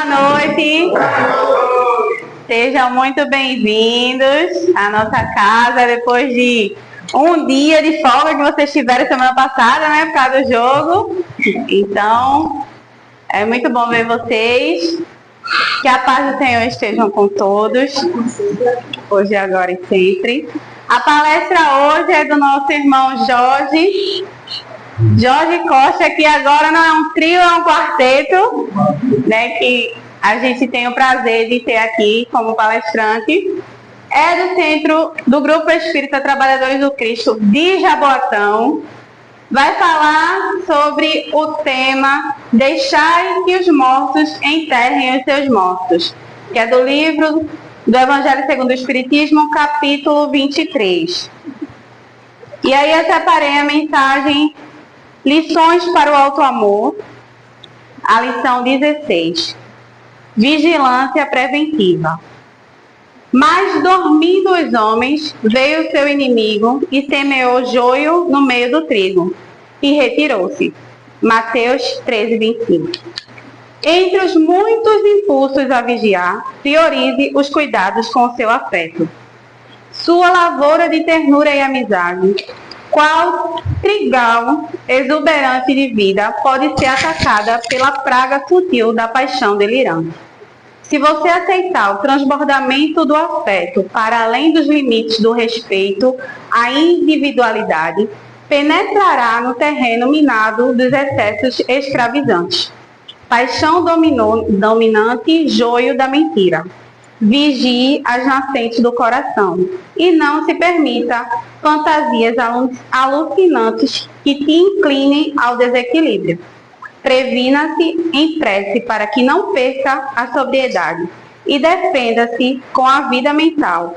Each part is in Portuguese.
Boa noite. Sejam muito bem-vindos à nossa casa depois de um dia de folga que vocês tiveram semana passada, né, por causa do jogo. Então, é muito bom ver vocês. Que a paz do Senhor estejam com todos, hoje, agora e sempre. A palestra hoje é do nosso irmão Jorge Costa, que agora não é um trio, é um quarteto, né, que a gente tem o prazer de ter aqui como palestrante. É do Centro do Grupo Espírita Trabalhadores do Cristo de Jaboatão. Vai falar sobre o tema Deixai que os mortos enterrem os seus mortos, que é do livro do Evangelho segundo o Espiritismo, capítulo 23. E aí eu separei a mensagem Lições para o Alto Amor, a lição 16. Vigilância preventiva. Mas dormindo os homens, veio o seu inimigo e semeou joio no meio do trigo, e retirou-se. Mateus 13, 25. Entre os muitos impulsos a vigiar, priorize os cuidados com o seu afeto. Sua lavoura de ternura e amizade, qual trigal exuberante de vida, pode ser atacada pela praga sutil da paixão delirante. Se você aceitar o transbordamento do afeto para além dos limites do respeito à individualidade, penetrará no terreno minado dos excessos escravizantes. Paixão dominante, joio da mentira. Vigie as nascentes do coração e não se permita fantasias alucinantes que te inclinem ao desequilíbrio. Previna-se em prece para que não perca a sobriedade e defenda-se com a vida mental,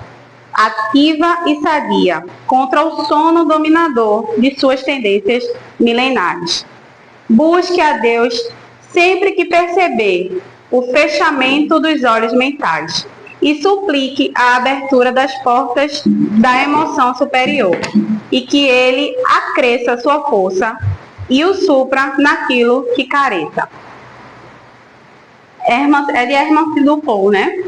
ativa e sadia, contra o sono dominador de suas tendências milenares. Busque a Deus sempre que perceber o fechamento dos olhos mentais e suplique a abertura das portas da emoção superior e que Ele acresça sua força e o supra naquilo que careça. É de Herman Sidupol, né?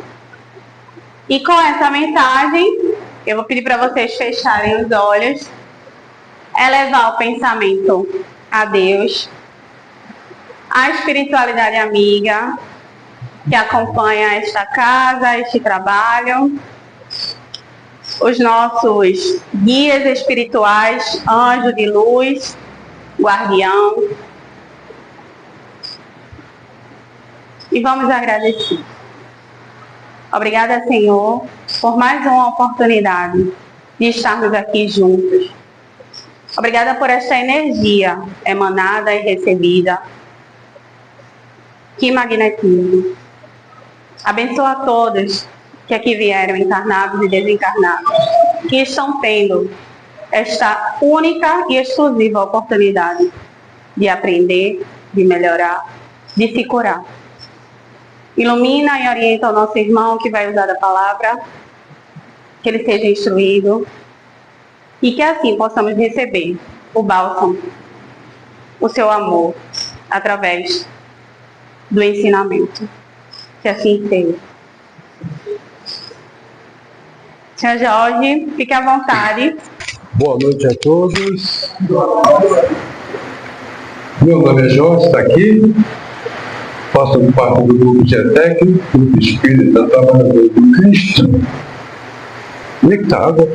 E com essa mensagem, eu vou pedir para vocês fecharem os olhos, elevar o pensamento a Deus, a espiritualidade amiga que acompanha esta casa, este trabalho, os nossos guias espirituais, anjo de luz, guardião. E vamos agradecer. Obrigada, Senhor, por mais uma oportunidade de estarmos aqui juntos. Obrigada por esta energia emanada e recebida. Que magnetismo. Abençoa a todos que aqui vieram, encarnados e desencarnados, que estão tendo esta única e exclusiva oportunidade de aprender, de melhorar, de se curar. Ilumina e orienta o nosso irmão que vai usar a palavra, que ele seja instruído e que assim possamos receber o bálsamo, o seu amor, através do ensinamento. Que assim seja. Senhor Jorge, fique à vontade. Boa noite a todos. Meu nome é Jorge, está aqui. Faço parte do grupo GETEC, Grupo Espírita Trabalhador do Cristo. Como é que está a água?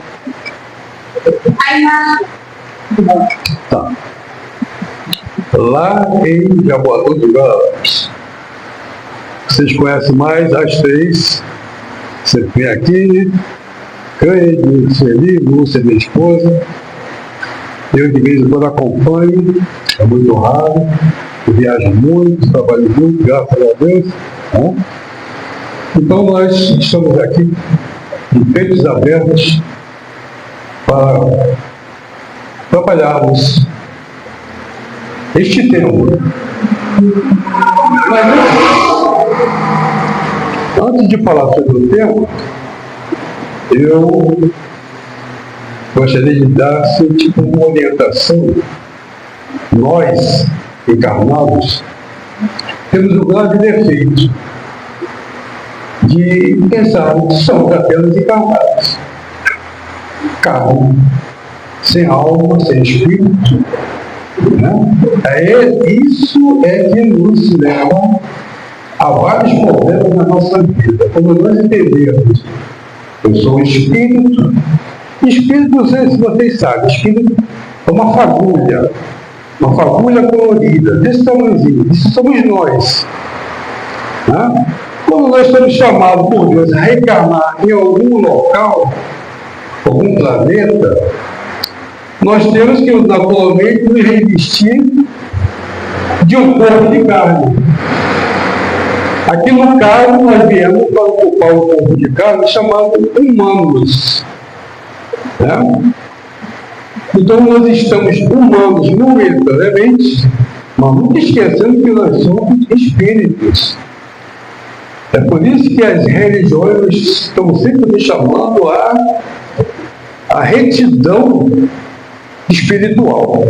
Tá. Lá em Jaboatão de Galas. Vocês conhecem mais as três. Você vem aqui, Cleide, Sueli, Lúcia, minha esposa. Eu de vez em quando acompanho, é muito raro. Eu viajo muito, trabalho muito, graças a Deus. Né? Então nós estamos aqui, de peitos abertos, para trabalharmos este tema. Mas, antes de falar sobre o tema, eu gostaria de dar tipo uma orientação. Nós, encarnados, temos um grave defeito. de pensar que somos apenas encarnados. Carne, sem alma, sem espírito. Né? Isso é que nos leva a vários problemas na nossa vida. Quando nós entendemos, eu sou um espírito. Espírito, não sei se vocês sabem, espírito é uma fagulha colorida, desse tamanhozinho. Isso somos nós. Né? Quando nós somos chamados por Deus a reencarnar em algum local, algum planeta, nós temos que naturalmente nos revestir de um corpo de carne. Aqui no caso, nós viemos para ocupar o corpo de carne chamado humanos. Né? Então nós estamos humanos momentaneamente, mas nunca esquecendo que nós somos espíritos. É por isso que as religiões estão sempre nos chamando a retidão espiritual.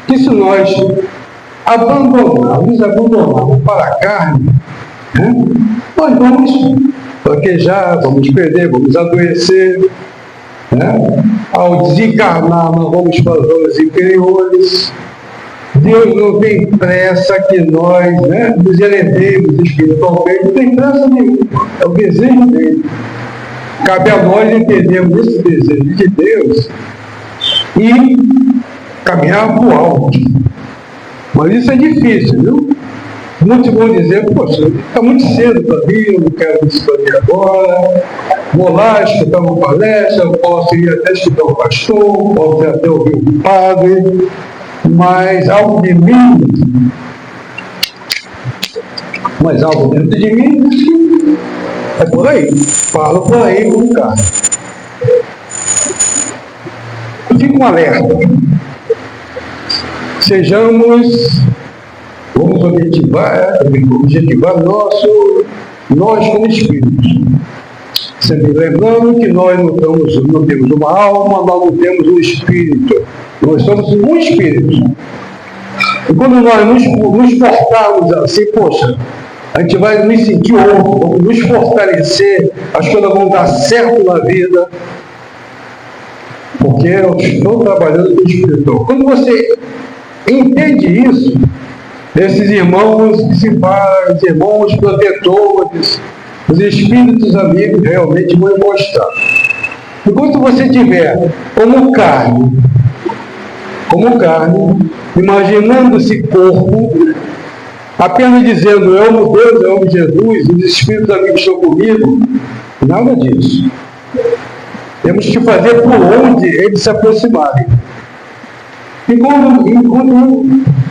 Que se nós nos abandonarmos para a carne, né, nós vamos fraquejar, vamos perder, vamos adoecer. Né? Ao desencarnar, nós vamos para os zonas inferiores. Deus não tem pressa que nós, né, nos elevemos espiritualmente, não tem pressa nenhuma. É o desejo dele. Cabe a nós entendermos esse desejo de Deus e caminhar para o alto. Mas isso é difícil, viu? Muitos vão dizer, poxa, está muito cedo para mim, eu não quero isso para mim agora. Vou lá escutar uma palestra, eu posso ir até escutar um pastor, posso ir até ouvir um padre, mas algo de mim, dentro de mim, é por aí. Falo por aí com o cara. Fica um alerta. Vamos objetivar nós como espíritos. Sempre lembrando que nós não temos uma alma, nós não temos um espírito. Nós somos um espírito. E quando nós nos portarmos assim, poxa, a gente vai nos sentir outro, vamos nos fortalecer, as coisas vão dar certo na vida, porque eu estou trabalhando com o espiritual. Quando você entende isso, esses irmãos principais, os irmãos protetores, os espíritos amigos realmente vão mostrar. Enquanto você tiver como carne, imaginando esse corpo, apenas dizendo eu amo Deus, eu amo Jesus, os espíritos amigos estão comigo, nada disso. Temos que fazer por onde eles se aproximarem. E quando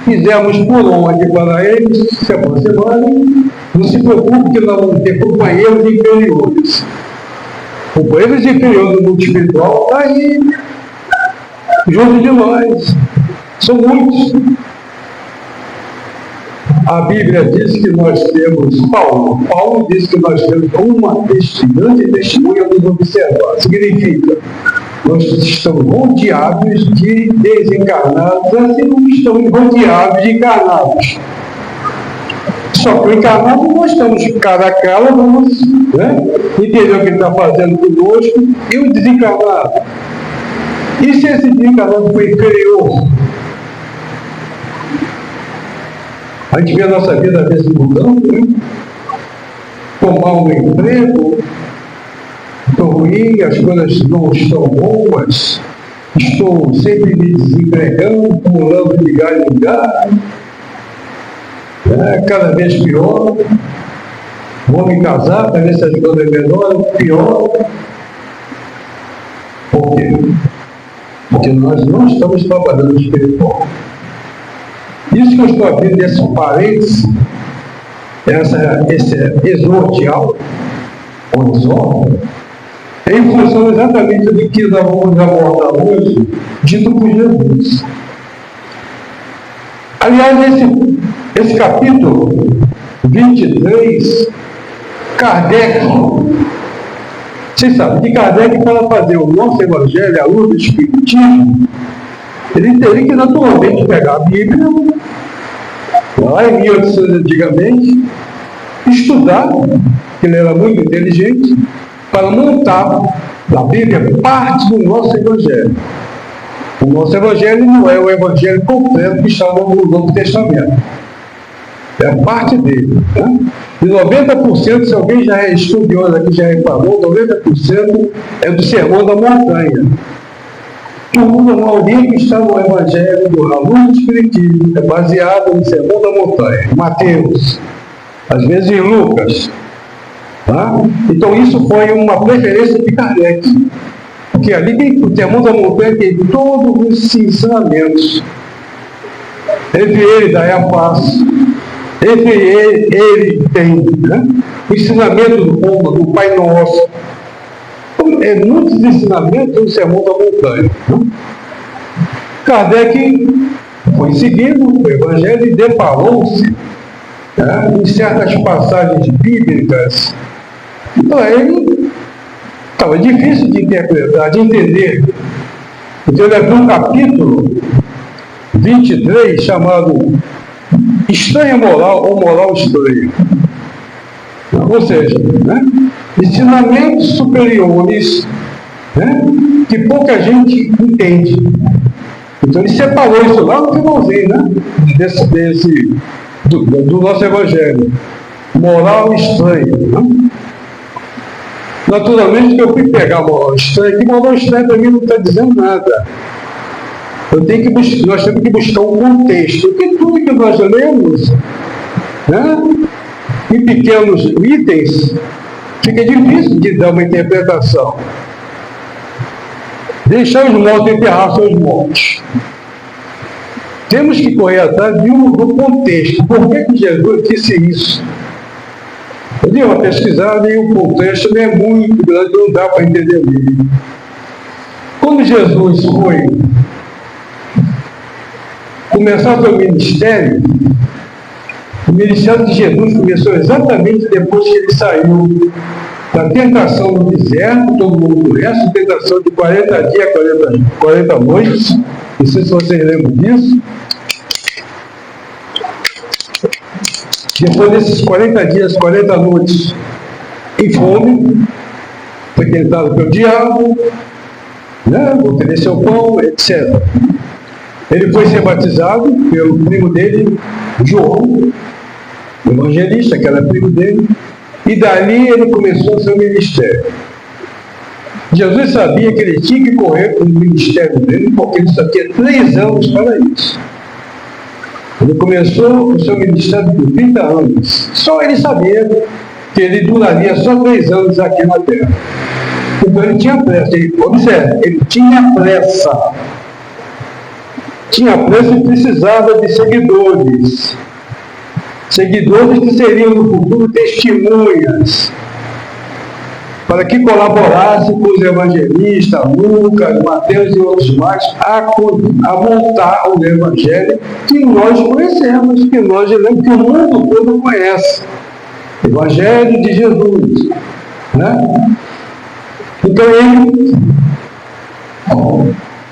fizermos por onde para eles se aproximarem, não se preocupe que nós vamos ter companheiros inferiores. Companheiros inferiores do mundo espiritual está aí, junto de nós. São muitos. A Bíblia diz que nós temos, Paulo diz que nós temos uma grande testemunha nos observar. Significa, nós estamos rodeados de desencarnados, assim como estamos rodeados de encarnados. Só que o encarnado nós estamos cara a cara, vamos, né, entender o que ele está fazendo conosco, e o desencarnado. E se esse desencarnado foi inferior? A gente vê a nossa vida às vezes mudando, né? Tomar um emprego, estou ruim, as coisas não estão boas, estou sempre me desempregando, pulando de galho em galho, cada vez pior. Vou me casar para ver se as coisas melhoram, pior. Por quê? Porque nós não estamos trabalhando no espiritual. Isso que eu estou abrindo desse parênteses, esse exordial, ou exordio, é em função exatamente do que nós vamos abordar hoje, dito por Jesus. Aliás, esse capítulo 23, Kardec, vocês sabem que Kardec, para fazer o nosso evangelho, a luz do espiritismo, ele teria que naturalmente pegar a Bíblia, lá em 1800 antigamente, estudar, que ele era muito inteligente, para montar da Bíblia parte do nosso Evangelho. O nosso Evangelho não é o Evangelho completo que está no Novo Testamento. É a parte dele. Né? De 90%, se alguém já é estudioso aqui, já reparou, 90% é do Sermão da Montanha. Tudo, a maioria que está no Evangelho do Aluno do Espiritismo é baseado no Sermão da Montanha, em Mateus, às vezes em Lucas. Tá? Então isso foi uma preferência de Kardec, porque ali tem o Sermão da Montanha, tem todos os ensinamentos. Entre ele, daí a paz. Entre ele tem, né, o ensinamento do Pai Nosso. É muitos ensinamentos do Sermão da Montanha. Né? Kardec foi seguindo o Evangelho e deparou-se, né, em certas passagens bíblicas. Então ele estava difícil de interpretar, de entender. Então ele abriu um capítulo 23 chamado Estranha Moral ou Moral Estranha. Ou seja, né, ensinamentos superiores, né, que pouca gente entende. Então ele separou isso lá no finalzinho, né, do nosso Evangelho. Moral estranha. Né? Naturalmente que eu fui pegar a moral estranha, que moral estranha para mim não está dizendo nada. Nós temos que buscar um contexto, porque tudo que nós lemos, né, em pequenos itens, fica difícil de dar uma interpretação. Deixar os mortos enterrar seus mortos. Temos que correr atrás do contexto. Por que Jesus disse isso? Eu dei uma pesquisada e o contexto não é muito grande, não dá para entender mesmo. Quando Jesus foi começar o seu ministério, o ministério de Jesus começou exatamente depois que ele saiu da tentação no deserto, todo mundo conhece, a tentação de 40 dias, 40 noites, não sei se vocês lembram disso. Depois desses 40 dias, 40 noites em fome, foi tentado pelo diabo, né, ofereceu pão, etc. Ele foi ser batizado pelo primo dele, João, o evangelista, que era primo dele, e dali ele começou o seu ministério. Jesus sabia que ele tinha que correr com o ministério dele, porque ele só tinha 3 anos para isso. Ele começou o seu ministério por 30 anos. Só ele sabia que ele duraria só 3 anos aqui na Terra. Então ele tinha pressa. Observe, ele tinha pressa. Tinha pressa e precisava de seguidores. Seguidores que seriam no futuro testemunhas, para que colaborassem com os evangelistas, Lucas, Mateus e outros mais, a montar o Evangelho que nós conhecemos, que nós lemos, que o mundo todo conhece. Evangelho de Jesus. Né? Então ele,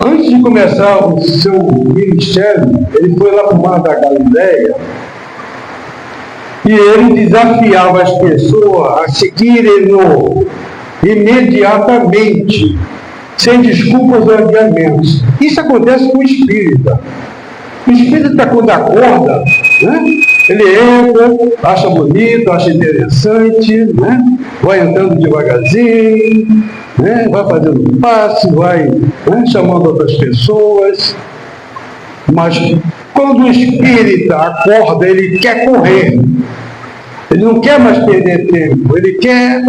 antes de começar o seu ministério, ele foi lá para o Mar da Galileia, e ele desafiava as pessoas a seguirem-no imediatamente, sem desculpas ou adiamentos. Isso acontece com o espírita. O espírita, quando acorda, né, ele entra, acha bonito, acha interessante, né, vai andando devagarzinho, né, vai fazendo um passo, vai, né, chamando outras pessoas. Mas quando o espírita acorda, ele quer correr. Ele não quer mais perder tempo. Ele quer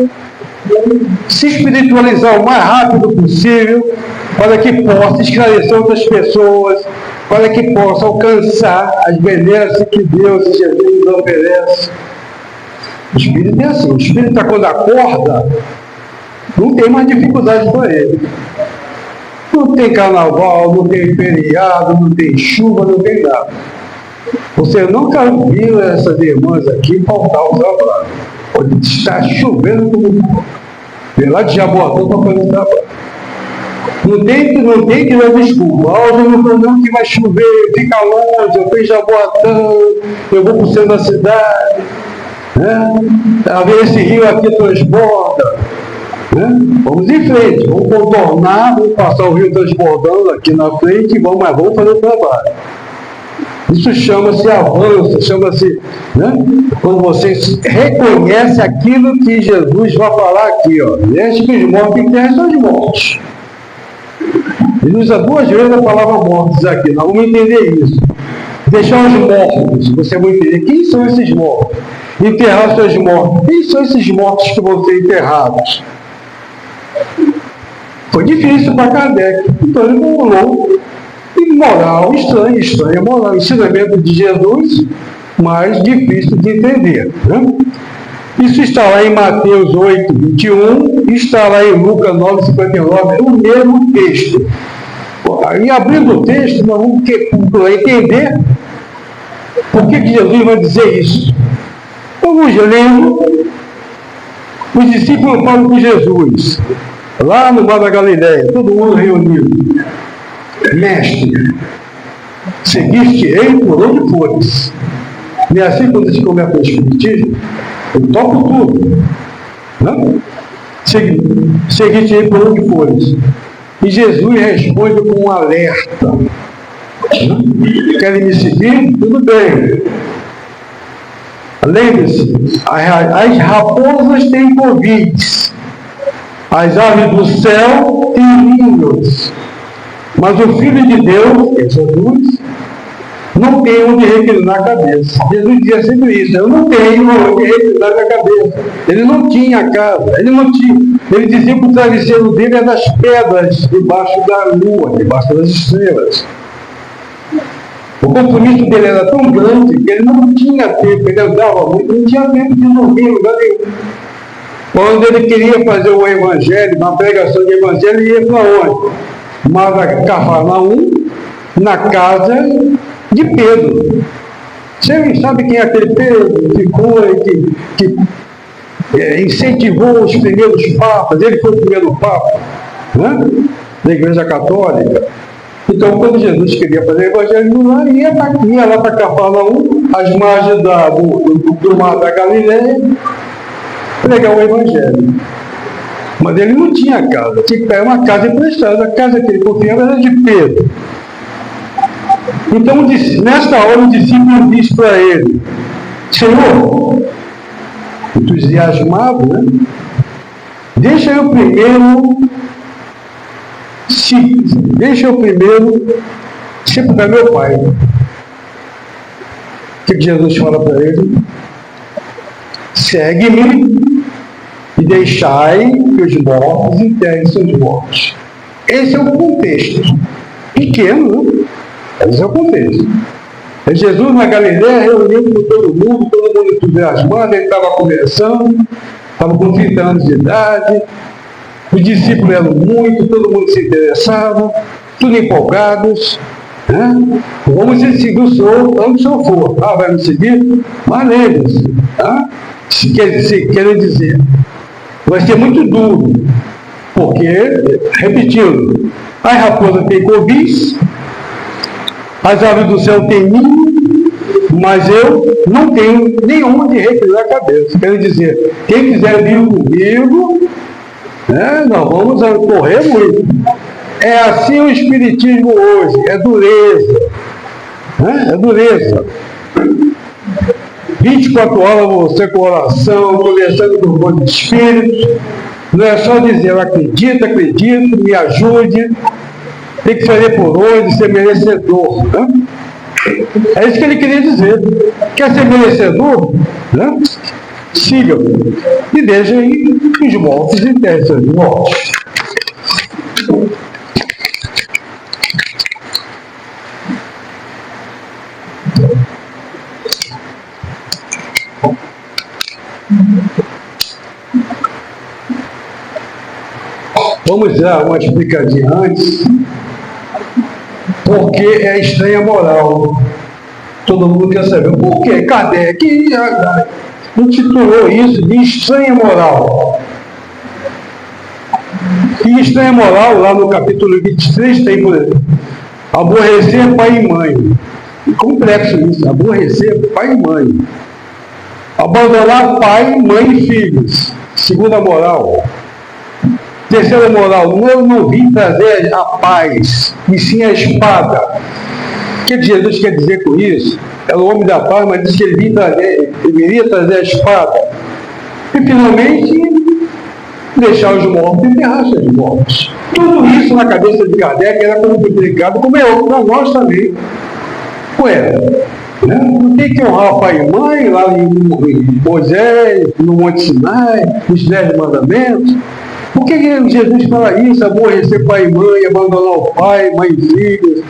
se espiritualizar o mais rápido possível para que possa esclarecer outras pessoas, para que possa alcançar as benesses que Deus e Jesus nos oferece. O espírito é assim. O espírito, quando acorda, não tem mais dificuldade para ele. Não tem carnaval, não tem feriado, não tem chuva, não tem nada. Você nunca viu essas irmãs aqui faltar o trabalho. Pode estar chovendo como vem lá de Jaboatão para fazer o trabalho. Não tem que dar desculpa. Hoje não que vai chover, fica longe, eu fui em Jaboatão, eu vou para o centro da cidade. Às vezes esse rio aqui transborda. Vamos em frente, vamos contornar, vamos passar o rio transbordando aqui na frente e vamos fazer o trabalho. Isso chama-se avanço, chama-se, quando você reconhece aquilo que Jesus vai falar aqui, ó. Deixe que os mortos enterrem seus mortos. Ele usa 2 vezes a palavra mortos aqui, nós vamos entender isso. Deixar os mortos, você vai entender quem são esses mortos. Enterrar seus mortos. Quem são esses mortos que vão ser enterrados? Foi difícil para Kardec, então ele falou moral estranha moral, ensinamento de Jesus, mas difícil de entender. Isso está lá em Mateus 8, 21, está lá em Lucas 9, 59, o mesmo texto. E abrindo o texto, nós vamos entender por que Jesus vai dizer isso. Vamos lendo. Os discípulos falam com Jesus, lá no Mar da Galileia, todo mundo reunido. Mestre, seguiste-ei por onde fores. E assim, quando se começa o espiritismo, eu toco tudo. Seguiste-ei por onde fores. E Jesus responde com um alerta. Querem me seguir? Tudo bem. Lembre-se, as raposas têm covis, as aves do céu têm ninhos, mas o Filho de Deus, que é Jesus, não tem onde reclinar a cabeça. Jesus dizia sempre isso: eu não tenho onde reclinar a cabeça. Ele não tinha casa, ele não tinha. Ele dizia que o travesseiro dele é das pedras, debaixo da lua, debaixo das estrelas. O compromisso dele era tão grande que ele não tinha tempo, ele andava muito, não tinha tempo de dormir em lugar nenhum. Quando ele queria fazer o evangelho, uma pregação de evangelho, ele ia para onde? Mas Cafarnaum, na casa de Pedro. Você sabe quem é aquele Pedro que foi, que incentivou os primeiros papas? Ele foi o primeiro papa, da Igreja Católica. Então, quando Jesus queria fazer o evangelho lá, ia lá para Cafarnaum, às margens do Mar da Galileia, pregar o evangelho. Mas ele não tinha casa, tinha que pegar uma casa emprestada. A casa que ele confiava era de Pedro. Então, nesta hora, o discípulo disse para ele: Senhor, entusiasmado, deixa eu primeiro sepultar meu pai. O que Jesus fala para ele? Segue-me e deixai que os mortos enterrem seus mortos. Esse é o contexto. Pequeno, esse é o contexto. É Jesus na Galileia, reunindo com todo mundo entusiasmado, ele estava conversando, estava com 30 anos de idade, os discípulos eram muito, todo mundo se interessava, tudo empolgados. Vamos seguir o Senhor, onde o Senhor for. Vai me seguir? Mas lembre-se, quer dizer, vai ser muito duro, porque, repetindo, as raposas têm covis, as aves do céu têm ninho, mas eu não tenho nenhum de reclinar a cabeça. Quer dizer, quem quiser vir comigo, nós vamos correr muito. É assim o espiritismo hoje, é dureza. É dureza. 24 horas você com oração, conversando com o bom de espírito. Não é só dizer, eu acredito, me ajude. Tem que fazer por onde, ser merecedor. É isso que ele queria dizer. Quer ser merecedor? Siga-me. E deixa aí os mortos e seus mortos. Vamos dar uma explicadinha antes, porque é estranha moral. Todo mundo quer saber por que Kardec intitulou isso de estranha moral. E estranha moral, lá no capítulo 23, tem, por exemplo, aborrecer pai e mãe. Complexo isso, aborrecer pai e mãe. Abandonar pai, mãe e filhos. Segunda moral. Terceira moral, eu não vim trazer a paz, e sim a espada. O que Jesus quer dizer com isso? Era o homem da paz, mas disse que ele viria trazer a espada. E finalmente, deixar os mortos e enterrar seus mortos. Tudo isso na cabeça de Kardec era complicado, como é outro para nós também. Ué, né? Não tem que honrar pai e mãe lá em Moisés, no Monte Sinai, nos 10 mandamentos? Por que Jesus fala isso? Aborrecer pai e mãe, abandonar o pai, mãe e filhos.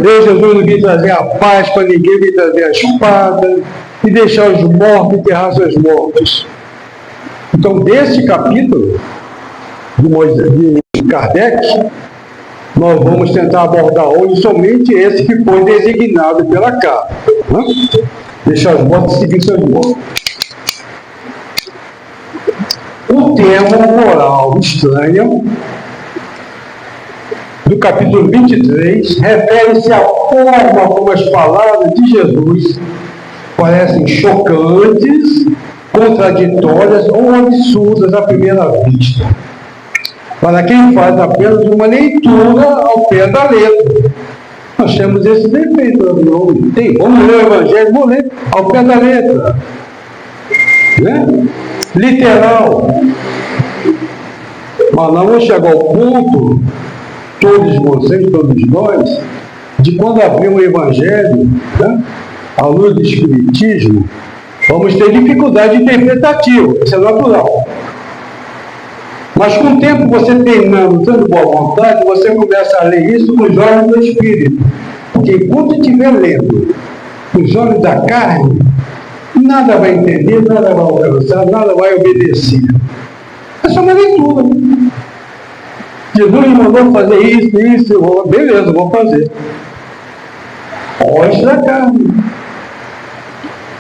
Deus, Jesus não vem trazer a paz para ninguém, vem trazer a espada e deixar os mortos enterrar seus mortos. Então, desse capítulo de Kardec, nós vamos tentar abordar hoje somente esse que foi designado pela carta. Né? Deixar os mortos seguir seus mortos. O termo moral estranha, do capítulo 23, refere-se à forma como as palavras de Jesus parecem chocantes, contraditórias ou absurdas à primeira vista, para quem faz apenas uma leitura ao pé da letra. Nós temos esse defeito. Vamos ler o Evangelho, vamos ler ao pé da letra. Né? Literal. Mas não vamos chegar ao ponto, todos vocês, todos nós, de quando abrir o Evangelho, né, à luz do Espiritismo, vamos ter dificuldade interpretativa, isso é natural. Mas com o tempo, você treinando, tendo boa vontade, você começa a ler isso com os olhos do Espírito. Porque enquanto estiver lendo com os olhos da carne, nada vai entender, nada vai alcançar, nada vai obedecer. É só uma leitura. Jesus me mandou fazer isso, beleza, vou fazer. Olhos da carne.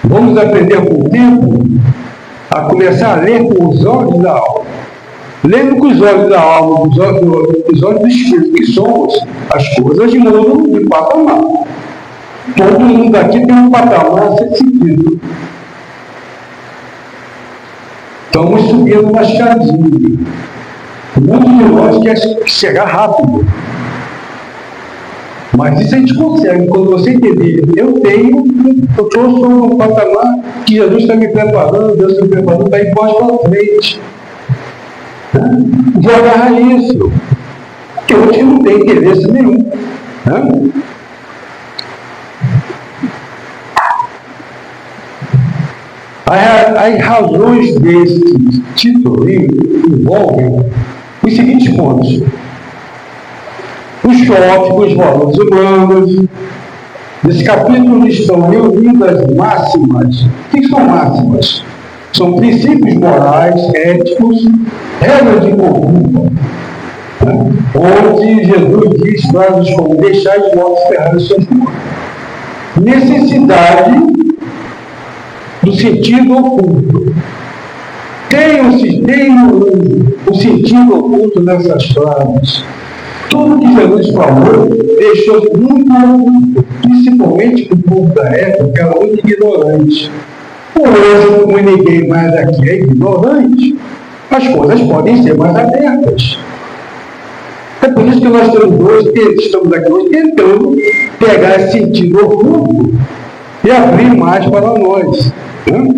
Vamos aprender com o tempo a começar a ler com os olhos da alma. Lendo com os olhos da alma, com os olhos do Espírito, que somos, as coisas mudam de patamar. Todo mundo aqui tem um patamar a ser seguido. Estamos subindo uma escadinha. Muitos de nós quer chegar rápido. Mas isso a gente consegue. Quando você entender, eu estou num patamar que Jesus está me preparando, Deus está me preparando para ir para frente. De agarrar isso. Que hoje não tem interesse nenhum. Né? As razões desse título envolvem os seguintes pontos: o choque com os valores humanos. Nesse capítulo estão reunidas máximas. O que são máximas? São princípios morais, éticos, regras de conduta, né? Onde Jesus diz frases como deixar os mortos ferrar os seus mortos. Necessidade do sentido oculto. Tem um sentido oculto nessas frases. Tudo que Jesus falou deixou muito oculto, principalmente para o povo da época, que era muito ignorante. Hoje, como ninguém mais aqui é ignorante, as coisas podem ser mais abertas. É por isso que nós estamos aqui hoje tentando pegar esse sentido oculto e abrir mais para nós. Né?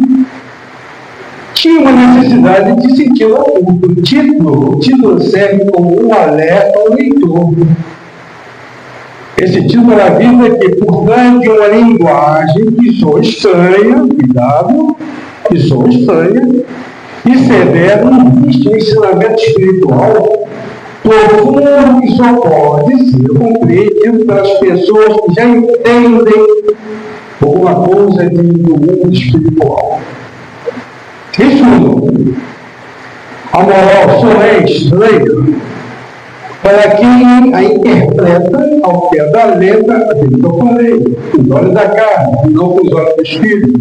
Tinha uma necessidade de sentido oculto. O título serve como um alerta ao leitor. Esse título avisa que, por trás de uma linguagem que soa estranha, cuidado, que soa estranha e severa, existe um ensinamento espiritual profundo que só pode ser compreendido pelas pessoas que já entendem alguma coisa do mundo espiritual. Isso, a moral só é estranha para quem a interpreta ao pé da letra, aquilo que eu falei, com os olhos da carne, não com os olhos do Espírito.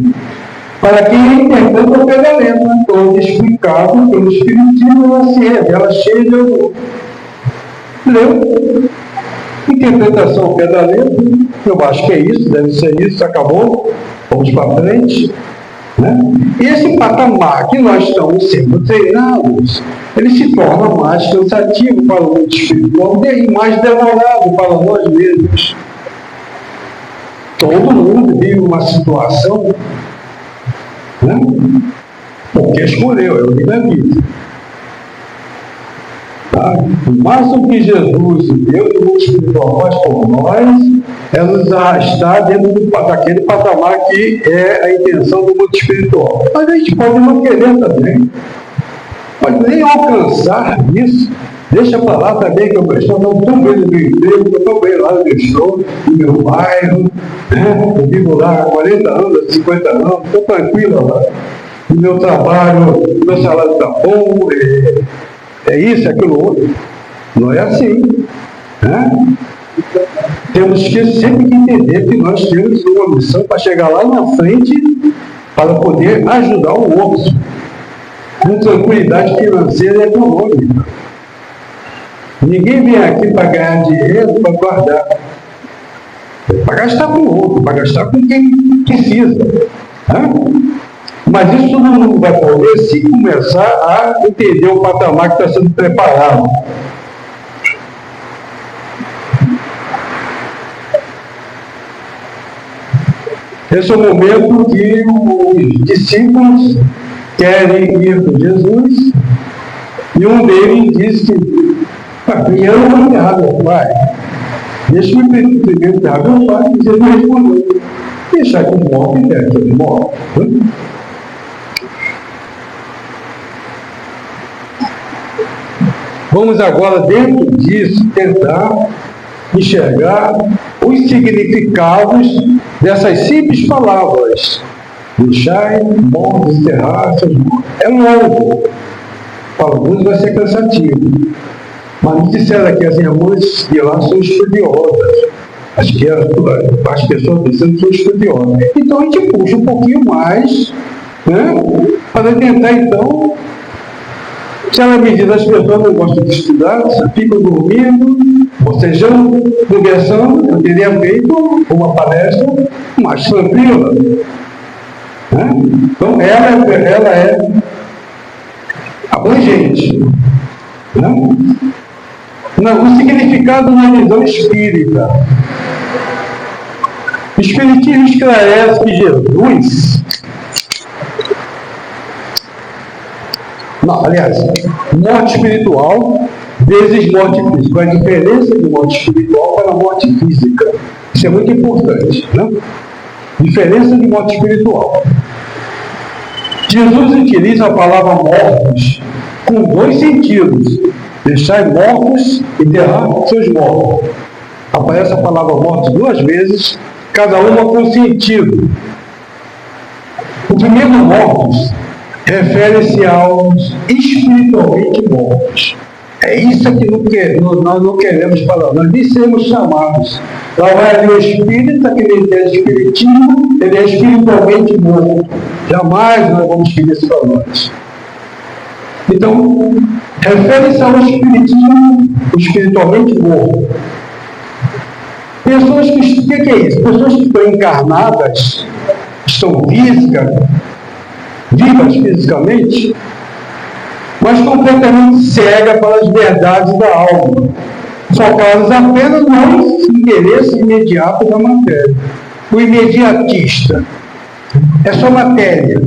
Para quem a interpreta ao pé da letra, todo explicado pelo Espiritismo, ela se revela cheia de amor. Leu? Interpretação ao pé da letra, eu acho que é isso, deve ser isso, acabou, vamos para frente. Né? Esse patamar que nós estamos sendo treinados, ele se torna mais cansativo para o mundo espiritual e mais demorado para nós mesmos. Todo mundo vive uma situação, né? Porque escolheu, é o livre-arbítrio. Tá? Mas o que Jesus e Deus do mundo espiritual faz por nós é nos arrastar dentro daquele patamar que é a intenção do mundo espiritual. Mas a gente pode não querer também, pode nem alcançar isso. Deixa para lá também que eu estou tão bem no meu emprego, eu estou bem lá onde eu estou, no meu bairro, né? Eu vivo lá há 40 anos, 50 anos, estou tranquilo lá. No meu trabalho, meu salário está bom, é isso, é aquilo outro. Não é assim. Né? Temos que sempre entender que nós temos uma missão para chegar lá na frente para poder ajudar o outro com tranquilidade financeira e econômica. Ninguém vem aqui para ganhar dinheiro, para guardar. É para gastar com o outro, para gastar com quem precisa. Né? Mas isso todo mundo vai poder se começar a entender o patamar que está sendo preparado. Esse é o momento que os discípulos querem ir com Jesus e um deles diz que primeiro eu vou enterrar meu pai. Deixa-me primeiro enterrar meu pai e Jesus respondeu: deixar que o morto enterre que ele morre. Vamos agora, dentro disso, tentar enxergar os significados dessas simples palavras. Deixai mortos, enterrar seus mortos. É longo. Para alguns vai ser cansativo. Mas me disseram aqui, as irmãs de lá são estudiosas. Acho que as pessoas pensando que são estudiosas. Então a gente puxa um pouquinho mais, né? Para tentar, então, se ela me diz, as pessoas não gostam de estudar, ficam dormindo, bocejando, conversando, eu teria feito uma palestra mais tranquila. Né? Então, ela é abrangente. Né? O significado na visão espírita. O Espiritismo esclarece que Jesus... Não, aliás, morte espiritual vezes morte física. Qual é a diferença de morte espiritual para a morte física? Isso é muito importante. Né? Diferença de morte espiritual. Jesus utiliza a palavra mortos com dois sentidos. Deixar mortos e enterrar seus mortos. Aparece a palavra mortos duas vezes, cada uma com sentido. O primeiro mortos refere-se aos espiritualmente mortos. É isso que nós não queremos falar. Nós nem sermos chamados. Lá vai ali o espírita, que ele é espiritismo, ele é espiritualmente morto. Jamais nós vamos querer isso para nós. Então, refere-se ao espiritismo, espiritualmente morto. Pessoas que... O que é isso? Pessoas que estão encarnadas, estão vivas fisicamente, mas completamente cegas para as verdades da alma, focadas apenas no interesse imediato da matéria. O imediatista é só matéria,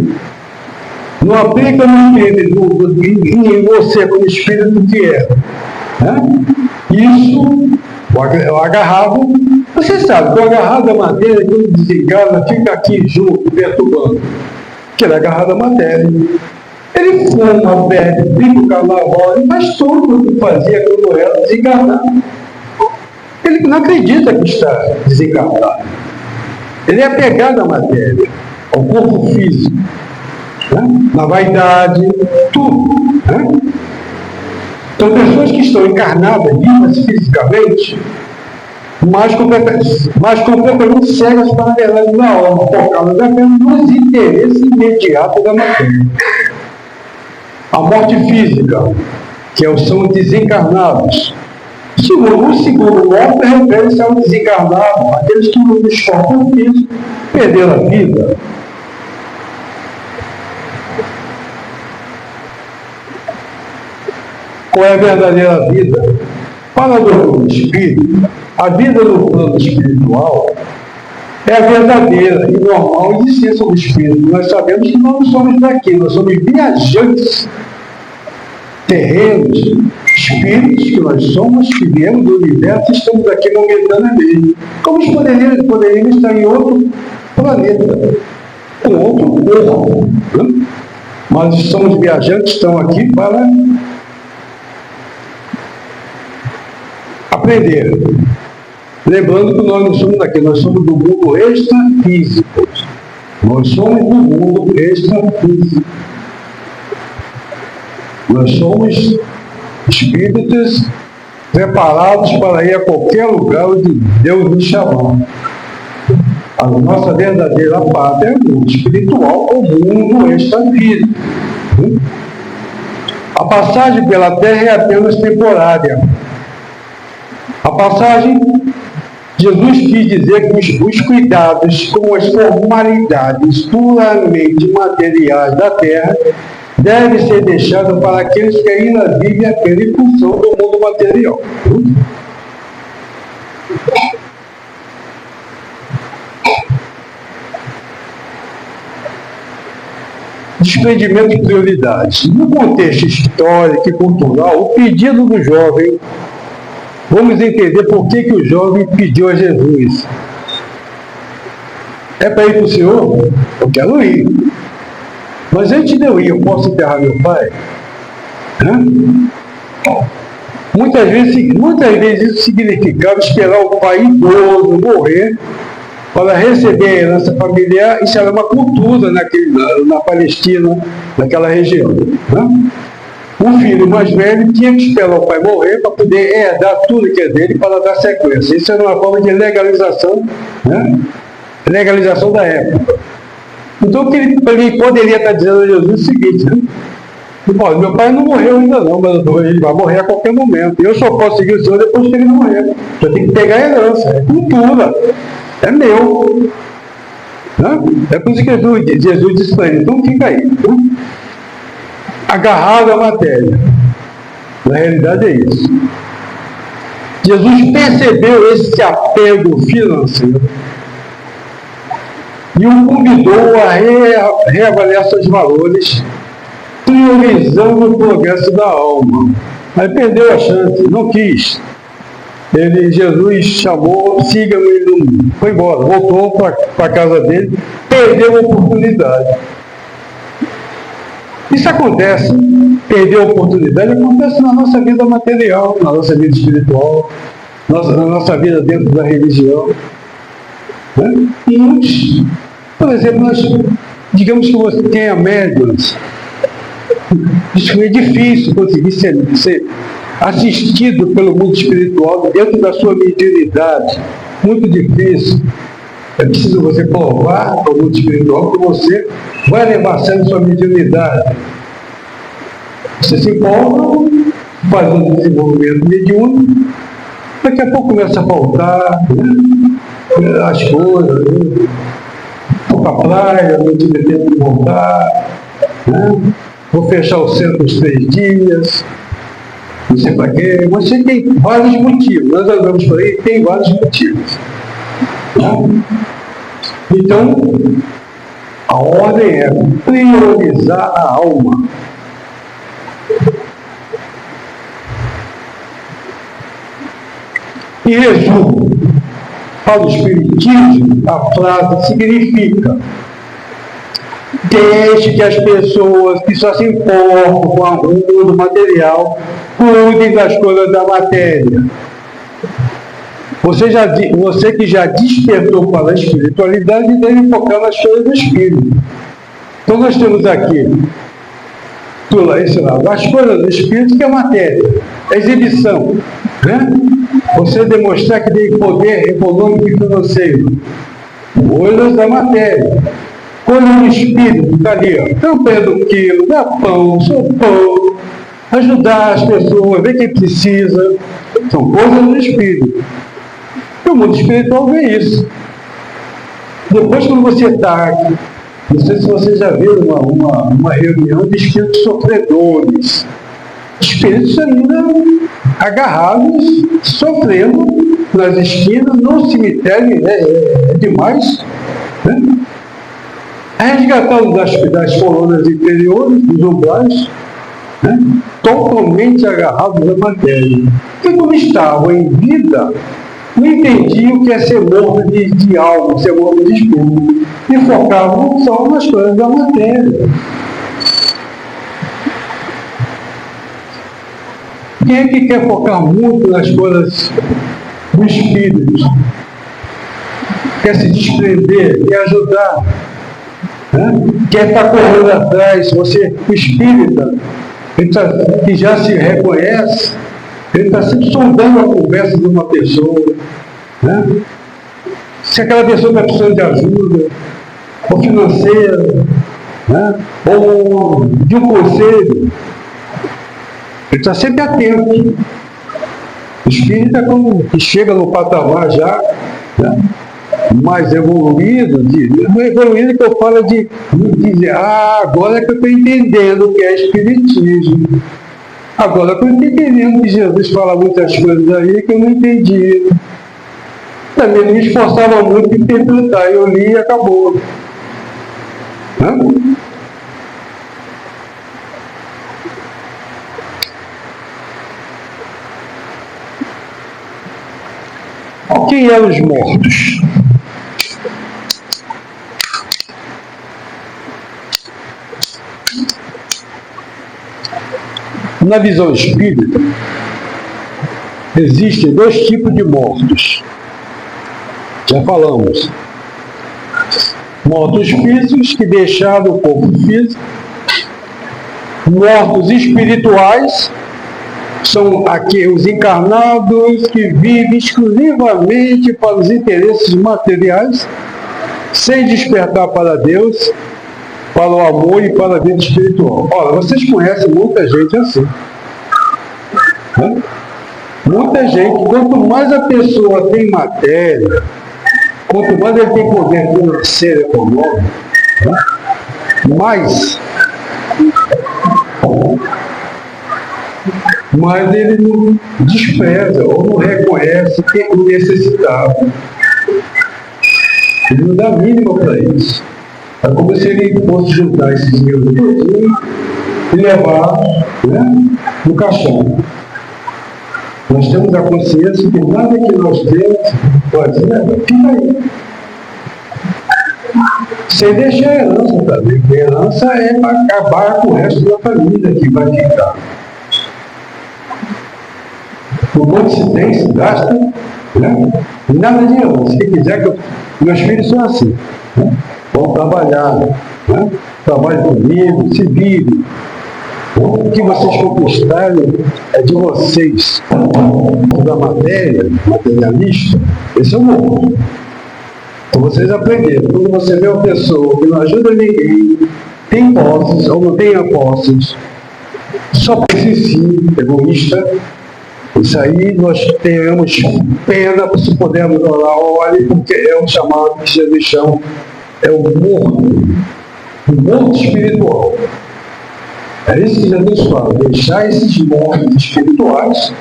não aplica no espírito, em você como espírito que é. Né? Isso, o agarrado, você sabe, o agarrado à matéria, quando desencarna, fica aqui junto, perturbando. Que ele é agarrado à matéria. Ele fuma, bebe, brinca o carnaval, ele faz tudo o que fazia quando era desencarnado. Ele não acredita que está desencarnado. Ele é apegado à matéria, ao corpo físico, né? Na vaidade, tudo. Né? Então, pessoas que estão encarnadas, vivas fisicamente, mas completamente cegas para a verdade da alma, focadas apenas nos interesses imediatos da matéria. A morte física, que são desencarnados. O segundo morte refere-se ao desencarnado, aqueles que nos corpos físicos perderam a vida. qual é a verdadeira vida. Para o espírito, a vida no plano espiritual é a verdadeira e normal existência do espírito. Nós sabemos que nós não somos daqui, nós somos viajantes terrenos, espíritos que nós somos, que viemos do universo e estamos aqui momentaneamente. Como poderíamos estar em outro planeta, com outro corpo, né? Mas somos viajantes, estão aqui para aprender. Lembrando que nós não somos daqui, nós somos do mundo extrafísico. Nós somos do mundo extrafísico. Nós somos espíritos preparados para ir a qualquer lugar onde Deus nos chamar. A nossa verdadeira pátria é o mundo espiritual, o mundo extrafísico. A passagem pela Terra é apenas temporária. A passagem, Jesus quis dizer que os cuidados com as formalidades puramente materiais da Terra devem ser deixados para aqueles que ainda vivem aquela impulsão do mundo material. Desprendimento de prioridades. No contexto histórico e cultural, o pedido do jovem, vamos entender por que o jovem pediu a Jesus. É para ir para o Senhor? Eu quero ir. Mas antes de eu ir, eu posso enterrar meu pai? Muitas vezes isso significava esperar o pai idoso morrer para receber a herança familiar. Isso era uma cultura na Palestina, naquela região. O filho mais velho tinha que esperar o pai morrer para poder herdar tudo que é dele para dar sequência. Isso era uma forma de legalização, legalização da época. Então ele poderia estar dizendo a Jesus o seguinte, meu pai não morreu ainda não, mas ele vai morrer a qualquer momento. Eu só posso seguir o Senhor depois que ele morrer. Eu tenho que pegar a herança, é cultura, é meu. É por isso que Jesus disse para ele, então fica aí. Agarrado à matéria. Na realidade é isso. Jesus percebeu esse apego financeiro e o convidou a reavaliar seus valores, priorizando o progresso da alma. Mas perdeu a chance, não quis. Jesus chamou, siga-me, ele não foi embora, voltou para a casa dele, perdeu a oportunidade. Isso acontece, perder a oportunidade, acontece na nossa vida material, na nossa vida espiritual, na nossa vida dentro da religião. E, por exemplo, digamos que você tenha médiuns, isso é difícil conseguir ser assistido pelo mundo espiritual dentro da sua mediunidade, muito difícil. É preciso você provar para o mundo espiritual que você vai levar a sério sua mediunidade. Você se empolga, faz um desenvolvimento mediúnico, daqui a pouco começa a faltar as coisas, vou para a praia, não tive tempo de voltar, vou fechar o centro uns 3 dias, não sei para quê. Você tem vários motivos, nós andamos por aí, tem vários motivos. Então, a ordem é priorizar a alma. Em resumo, para o Espiritismo, a frase significa: deixe que as pessoas que só se importam com o mundo material cuidem das coisas da matéria. Você que já despertou para a espiritualidade deve focar nas coisas do espírito. Então nós temos aqui as coisas do espírito, que é matéria, a exibição, você demonstrar que tem poder econômico e financeiro, coisas da matéria. Coisas do espírito, está ali, tampando quilo, dá pão, sopão, ajudar as pessoas, ver quem precisa, são coisas do espírito. O mundo espiritual vê isso. Depois, quando você está aqui, não sei se você já viu uma reunião de espíritos sofredores. espíritos ainda agarrados, sofrendo nas esquinas, no cemitério, é demais, né? Resgatados das colunas inferiores, dos umbrais, né? Totalmente agarrados à matéria. Porque quando estavam em vida, não entendiam o que é ser morto de alma, ser morto de espírito, e focavam só nas coisas da matéria. Quem é que quer focar muito nas coisas do espírito? Quer se desprender, quer ajudar, né? Quer estar correndo atrás, você espírita, que já se reconhece, ele está sempre sondando a conversa de uma pessoa, né? Se aquela pessoa está precisando de ajuda, ou financeira, né? Ou de um conselho, ele está sempre atento. O espírita, quando chega no patamar já, né, mais evoluído, evoluído que eu falo de dizer, agora é que eu estou entendendo o que é espiritismo. Agora que eu estou entendendo que Jesus fala muitas coisas aí que eu não entendi. Também não me esforçava muito para interpretar, eu li e acabou. Hã? Quem eram os mortos? Na visão espírita, existem dois tipos de mortos. Já falamos. Mortos físicos, que deixaram o corpo físico. Mortos espirituais, são aqui os encarnados que vivem exclusivamente para os interesses materiais, sem despertar para Deus, para o amor e para a vida espiritual. Olha, vocês conhecem muita gente assim. Né? Muita gente, quanto mais a pessoa tem matéria, quanto mais ele tem poder financeiro e econômico, né? mais ele não despreza ou não reconhece que o necessitava. Ele não dá mínima para isso. É como se ele fosse juntar esses dinheiro todinho e levar, né, no caixão. Nós temos a consciência que nada que nós temos pode fica aí. Sem deixar a herança também, porque a herança é para acabar com o resto da família que vai ficar. O quanto se tem, se gasta, né? Nada de herança. Se quiser que meus filhos são assim, né? Vão trabalhar, né? Trabalhem comigo, se virem. O que vocês conquistarem é de vocês. Da matéria, materialista, esse é o mundo. Então vocês aprenderam. Quando você vê uma pessoa que não ajuda ninguém, tem posses ou não tem posses, só pensa em si, egoísta, isso aí nós tenhamos pena se pudermos orar, olhe, porque é o chamado que Jesus chama, é o morto espiritual. É isso que Jesus fala, deixar esses mortos espirituais,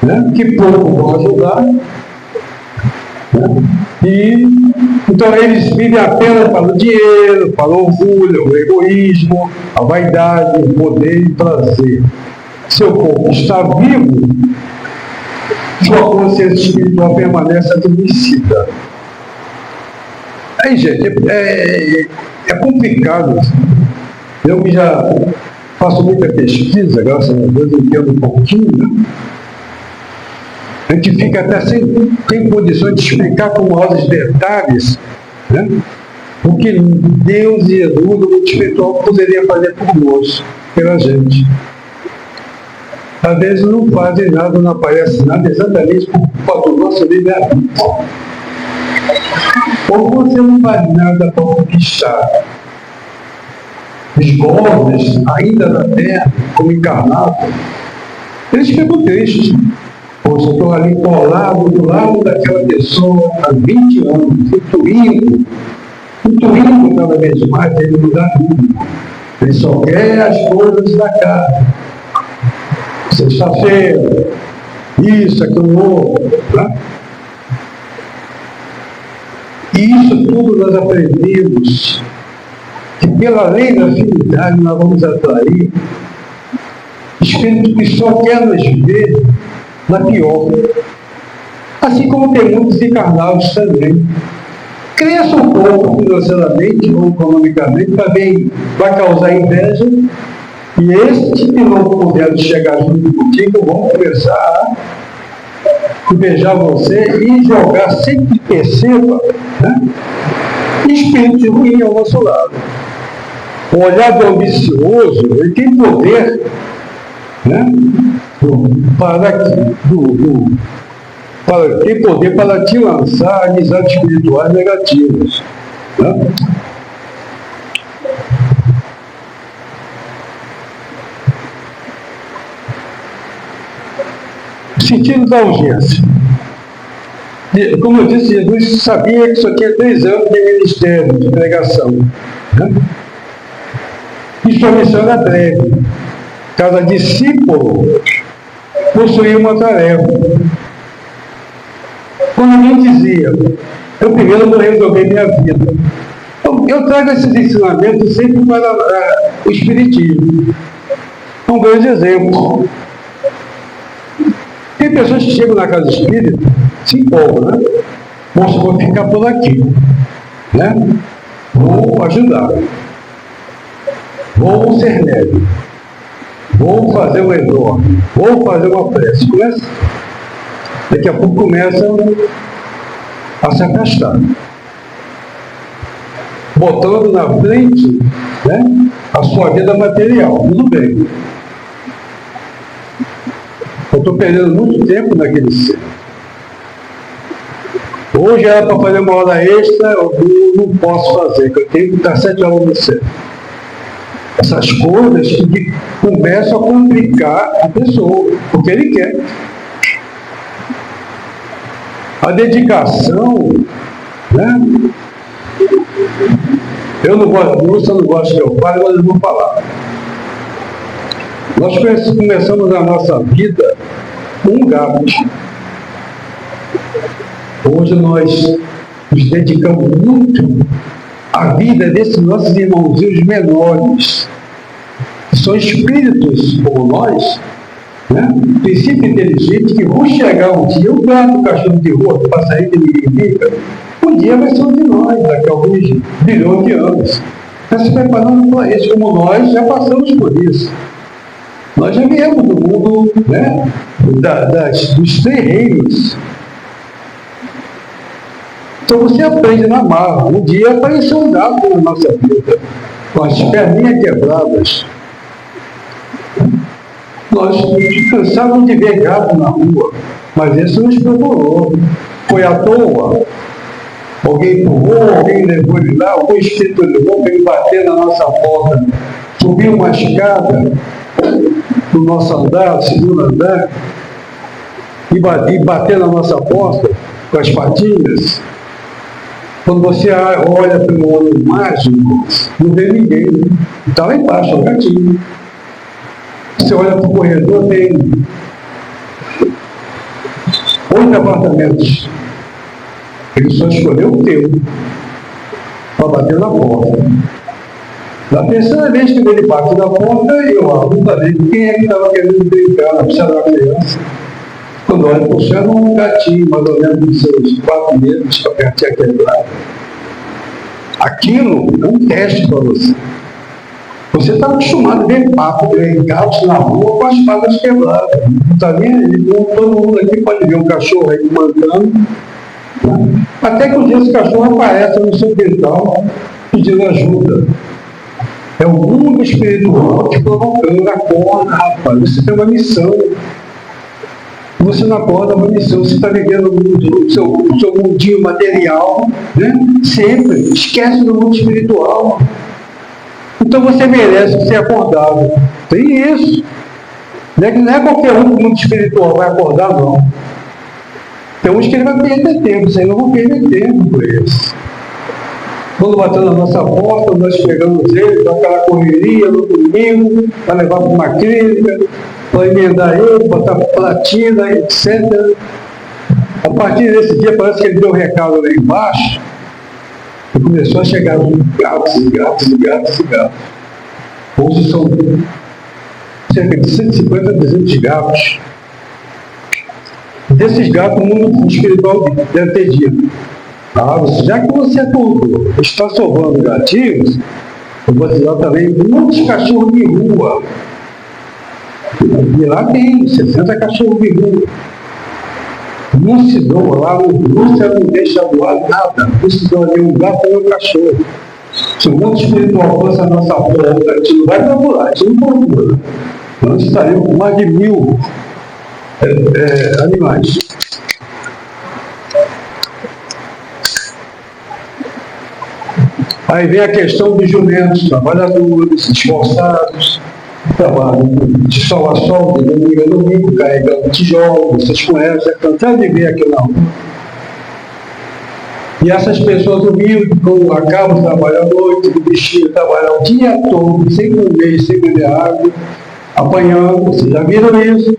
né, que pouco vão ajudar, né, e então eles vivem apenas para o dinheiro, para o orgulho, o egoísmo, a vaidade, o poder e o prazer. Seu corpo está vivo, sua consciência espiritual permanece adormecida. Aí, gente, é complicado. Eu que já faço muita pesquisa, graças a Deus, entendo um pouquinho, né? A gente fica até sem condições de explicar com maiores detalhes, né, o que Deus e Jesus, o mundo espiritual, poderia fazer por nós, pela gente. Às vezes não fazem nada, não aparece nada, exatamente por culpa do nosso livre-arbítrio. Ou você não faz nada para conquistar os gozos ainda na terra, como encarnado, eles ficam tristes. Poxa, eu estou ali colado do lado daquela pessoa há 20 anos, intuindo cada vez mais, ele não dá tudo. Ele só quer as coisas da casa. sexta-feira, isso, aquilo outro, né? E isso tudo nós aprendemos que pela lei da afinidade nós vamos atrair espírito que só quer nos ver na pior. Assim como tem muitos encarnados também. Cresça um pouco financeiramente ou economicamente, também vai causar inveja, e esses que não puderam chegar junto contigo vão começar a invejar você e jogar, sem que perceba, né, espírito ruim ao nosso lado. O olhar do ambicioso, ele tem poder, né, tem poder para te lançar amizades espirituais negativas. Né? O sentido da urgência. Como eu disse, Jesus sabia que isso aqui é 3 anos de ministério, de pregação. Né? E sua missão era breve. Cada discípulo possuía uma tarefa. Quando alguém dizia, eu primeiro vou resolver minha vida. Eu trago esses ensinamentos sempre para o Espiritismo. Um grande exemplo. Tem pessoas que chegam na casa espírita, se empolgam, né? Poxa, vou ficar por aqui, né? Vou ajudar. Vou ser médico. Vou fazer um exorno. Vou fazer uma prece. Daqui a pouco começam a se afastar, botando na frente, né, a sua vida material. Tudo bem. Eu estou perdendo muito tempo naquele ser. Hoje era para fazer uma hora extra, eu não posso fazer, porque eu tenho que estar 7 horas no céu. Essas coisas que começam a complicar a pessoa, porque ele quer. A dedicação, né? Eu não gosto disso, eu não gosto que eu fale, mas eu vou falar. Nós começamos a nossa vida com um gato. Hoje nós nos dedicamos muito à vida desses nossos irmãozinhos menores, que são espíritos como nós, né? Princípio inteligente, que vão chegar um dia, o gato, o cachorro de rua, o passarinho que ninguém fica, um dia vai ser um de nós, daqui a alguns bilhões de anos. Está se preparando para isso, como nós já passamos por isso. Nós já viemos do mundo, né, dos 3 reinos. Então você aprende na marra. Um dia apareceu um gato na nossa vida, com as perninhas quebradas. Nós cansávamos de ver gato na rua, mas isso nos procurou. Foi à toa. Alguém empurrou, alguém levou ele lá, algum espírito levou para ele bater na nossa porta. Subiu uma escada no nosso andar, segundo andar, e bater na nossa porta com as patinhas. Quando você olha pelo olho mágico, não vê ninguém. Está lá embaixo, é um gatinho. Você olha para o corredor, tem 8 apartamentos. Ele só escolheu o teu para bater na porta. Na terceira vez que ele bate na porta, eu abro também quem é que estava querendo brincar na piscina da criança. Quando olha para o céu, era um gatinho, mais ou menos de seus 4 meses, com a perninha quebrada. Aquilo é um teste para você. Você está acostumado a ver papo, ver gatos na rua com as patas quebradas. Não está nem aí. Todo mundo aqui pode ver um cachorro aí mandando. Né? Até que um dia esse cachorro aparece no seu quintal pedindo ajuda. É o mundo espiritual te provocando. Acorda, rapaz. Você tem uma missão. Você não acorda uma missão. Você está vivendo o seu mundinho material. Né? Sempre. Esquece do mundo espiritual. Então você merece ser acordado. Tem isso. Não é qualquer um do mundo espiritual vai acordar, não. Tem uns que ele vai perder tempo. Isso aí não vão perder tempo com eles. Quando bateu na nossa porta, nós pegamos ele para aquela correria no domingo, para levar para uma clínica. para emendar ele, botar platina, etc. A partir desse dia, parece que ele deu um recado lá embaixo e começou a chegar gatos e gatos e gatos e gatos. Hoje são cerca de 150 a 200 gatos. Desses gatos, o mundo espiritual deve ter dito: já que você acordou, está salvando gatinhos, eu vou te dar também muitos cachorros de rua. E lá tem 60 cachorros de rua. Não se doa lá, Lúcia não deixa doar nada. Não se doa nenhum gato nem um cachorro. Se o mundo espiritual fosse a nossa porta, a gente não vai procurar, a gente não procura. Nós estaremos com mais de 1000 animais. Aí vem a questão dos jumentos, trabalhadores, esforçados, trabalham de sol a sol, de domingo a domingo, carregando tijolos, vocês conhecem, cansado de ver aqui na rua. E essas pessoas humildes, quando acabam de trabalhar à noite, do bichinho, trabalhar o dia todo, sem comer, sem beber água, apanhando, vocês já viram isso?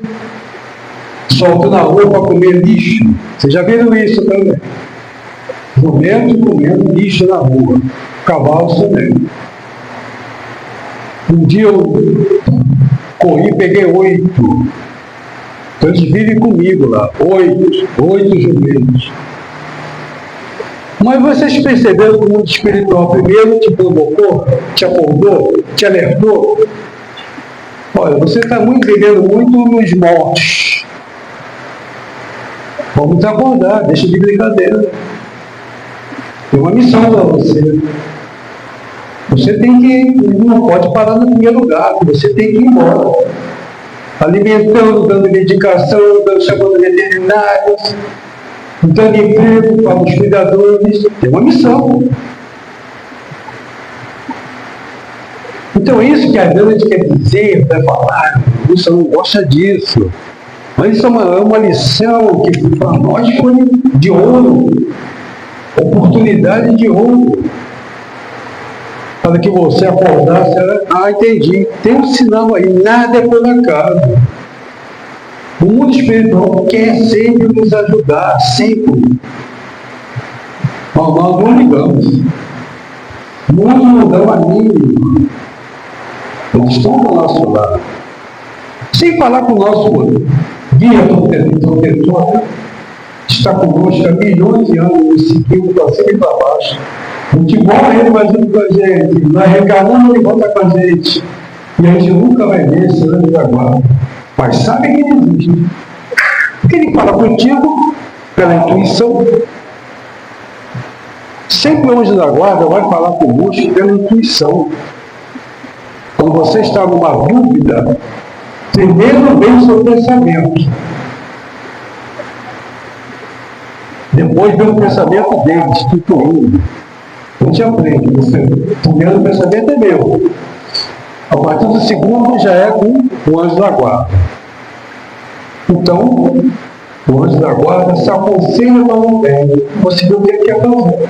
Soltam na rua para comer lixo, vocês já viram isso também? Jumento comendo lixo na rua, cavalos também. Um dia eu corri e peguei 8. Então eles vivem comigo lá, 8 jumentos. Mas vocês perceberam que o mundo espiritual primeiro te provocou, te acordou, te alertou? Olha, você está vivendo muito nos mortos. Vamos acordar, deixa de brincadeira. Tem uma missão para você. Você tem que ir, não pode parar no primeiro lugar, você tem que ir embora. Alimentando, dando medicação, chamando veterinários, dando emprego para os cuidadores. Tem uma missão. Então é isso que a gente quer dizer, vai falar, você não gosta disso. Mas isso é uma lição que para nós foi de ouro. Oportunidade de ouro. Para que você acordasse, entendi. Tem um sinal aí, nada é por acaso. O mundo espiritual quer sempre nos ajudar, sempre. Mas nós não ligamos. Muitos não dão a mínima. Eles estão do nosso lado. Sem falar com o nosso guia protetor, está conosco há milhões de anos, nos seguindo para cima e para baixo. Igual ele vai junto com a gente, nós reencarnamos e volta com a gente. E a gente nunca vai ver esse anjo da guarda. Mas sabe que ele existe. Porque ele fala contigo pela intuição. Sempre o anjo da guarda vai falar conosco pela intuição. Quando você está numa dúvida, primeiro vem o seu pensamento. Depois vem o pensamento dele, instituindo. A gente aprende. O primeiro pensamento é meu. A partir do segundo já é com o anjo da guarda. Então, o anjo da guarda se aconselha para o bem. Vou seguir o que ele quer fazer.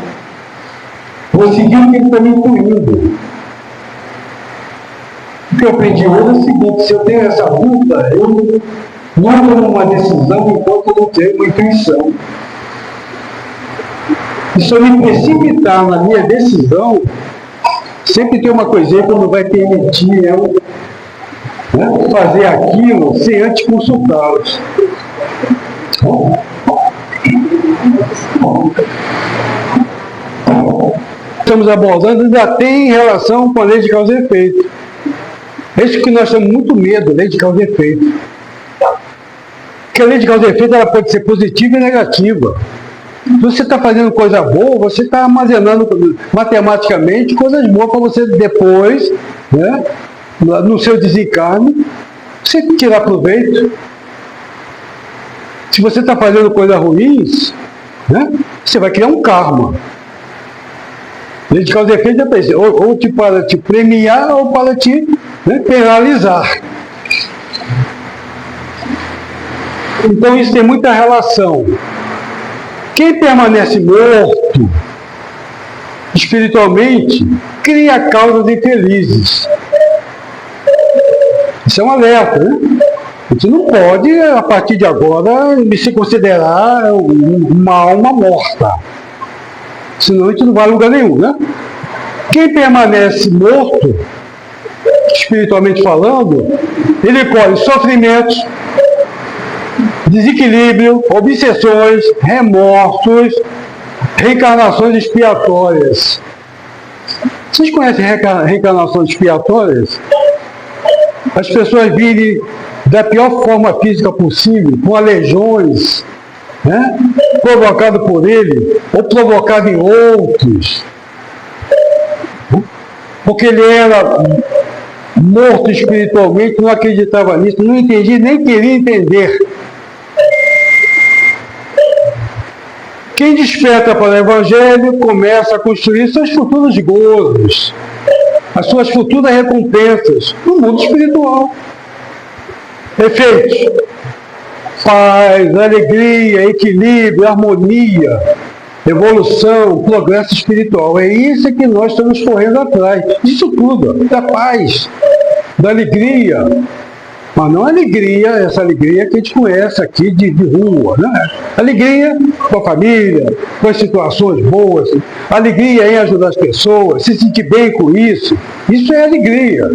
Vou seguir o que ele está me incluindo. O que eu aprendi hoje é o seguinte: se eu tenho essa dúvida, eu não tomo uma decisão enquanto eu não tenho uma intuição. E se eu me precipitar na minha decisão, sempre tem uma coisinha que não vai permitir eu fazer aquilo sem antes consultá-los. Estamos abordando, ainda tem relação com a lei de causa e efeito. É isso que nós temos muito medo, lei de causa e efeito. Porque a lei de causa e efeito ela pode ser positiva e negativa. Se você está fazendo coisa boa, você está armazenando matematicamente coisas boas para você depois, no seu desencarne, você tirar proveito. Se você está fazendo coisas ruins, você vai criar um karma. Lei de causa e efeito é para isso, ou para te premiar ou para te penalizar. Então isso tem muita relação. Quem permanece morto espiritualmente cria causas infelizes. Isso é um alerta, A gente não pode, a partir de agora, se considerar uma alma morta. Senão a gente não vai a lugar nenhum, né? Quem permanece morto, espiritualmente falando, ele colhe sofrimentos, desequilíbrio, obsessões, remorsos, reencarnações expiatórias. Vocês conhecem reencarnações expiatórias? As pessoas vivem da pior forma física possível, com aleijões, né? Provocado por ele, ou provocado em outros. Porque ele era morto espiritualmente, não acreditava nisso, não entendia, nem queria entender. Quem desperta para o Evangelho começa a construir seus futuros gozos, as suas futuras recompensas no mundo espiritual. Efeitos: paz, alegria, equilíbrio, harmonia, evolução, progresso espiritual. É isso que nós estamos correndo atrás. Disso tudo, da paz, da alegria. Mas não alegria, essa alegria que a gente conhece aqui de rua, né? Alegria com a família, com as situações boas, alegria em ajudar as pessoas, se sentir bem com isso. Isso é alegria.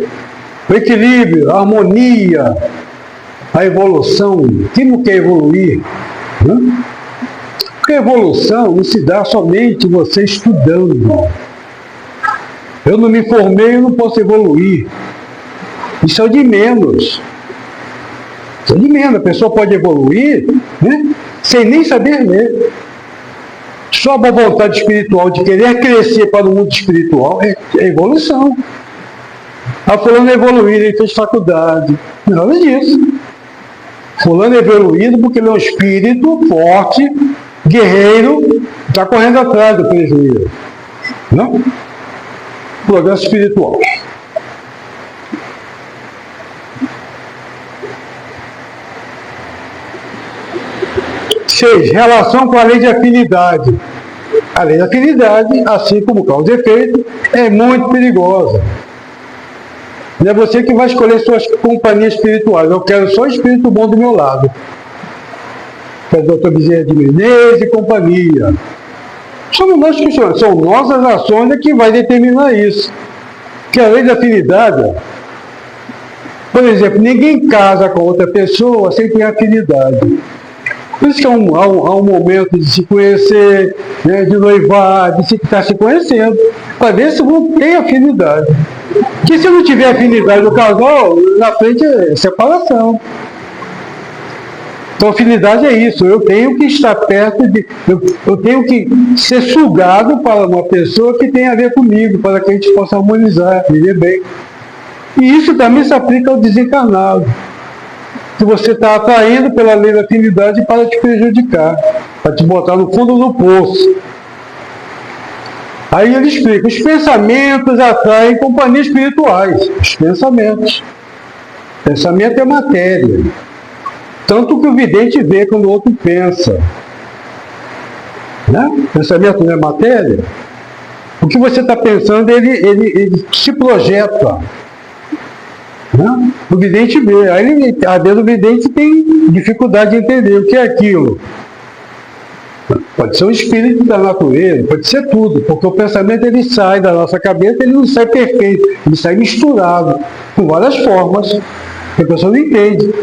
O equilíbrio, a harmonia, a evolução. Quem não quer evoluir? Né? Porque a evolução não se dá somente você estudando. Eu não me formei, eu não posso evoluir. Isso é o de menos. Isso é de menos. A pessoa pode evoluir, né, sem nem saber ler. Só a boa vontade espiritual de querer crescer para o mundo espiritual é evolução. A fulano evoluído, ele fez faculdade. Nada disso. Fulano é evoluído porque ele é um espírito forte, guerreiro, está correndo atrás do prejuízo. Não? Progresso espiritual. 6. Relação com a lei de afinidade. A lei de afinidade, assim como causa e efeito, é muito perigosa. Não é você que vai escolher suas companhias espirituais. Eu quero só espírito bom do meu lado. Que é o Dr. Bezerra de Menezes e companhia. Somos nós que somos. São nossas ações que vai determinar isso. Que a lei da afinidade, por exemplo, ninguém casa com outra pessoa sem ter afinidade. Por isso que há um momento de se conhecer, né, de noivar, de estar se conhecendo, para ver se não tem afinidade. Porque se não tiver afinidade do casal, na frente é separação. Então, afinidade é isso. Eu tenho que estar perto de... Eu tenho que ser sugado para uma pessoa que tem a ver comigo, para que a gente possa harmonizar, viver bem. E isso também se aplica ao desencarnado. Que você está atraindo pela lei da afinidade para te prejudicar, para te botar no fundo do poço. Aí ele explica, os pensamentos atraem companhias espirituais. Os pensamentos. Pensamento é matéria. Tanto que o vidente vê quando o outro pensa. Né? Pensamento não é matéria? O que você está pensando, ele te projeta. Né? O vidente vê. Aí a dentro do vidente tem dificuldade de entender o que é aquilo. Pode ser um espírito da natureza, pode ser tudo, porque o pensamento ele sai da nossa cabeça, ele não sai perfeito, ele sai misturado, com várias formas, que a pessoa não entende.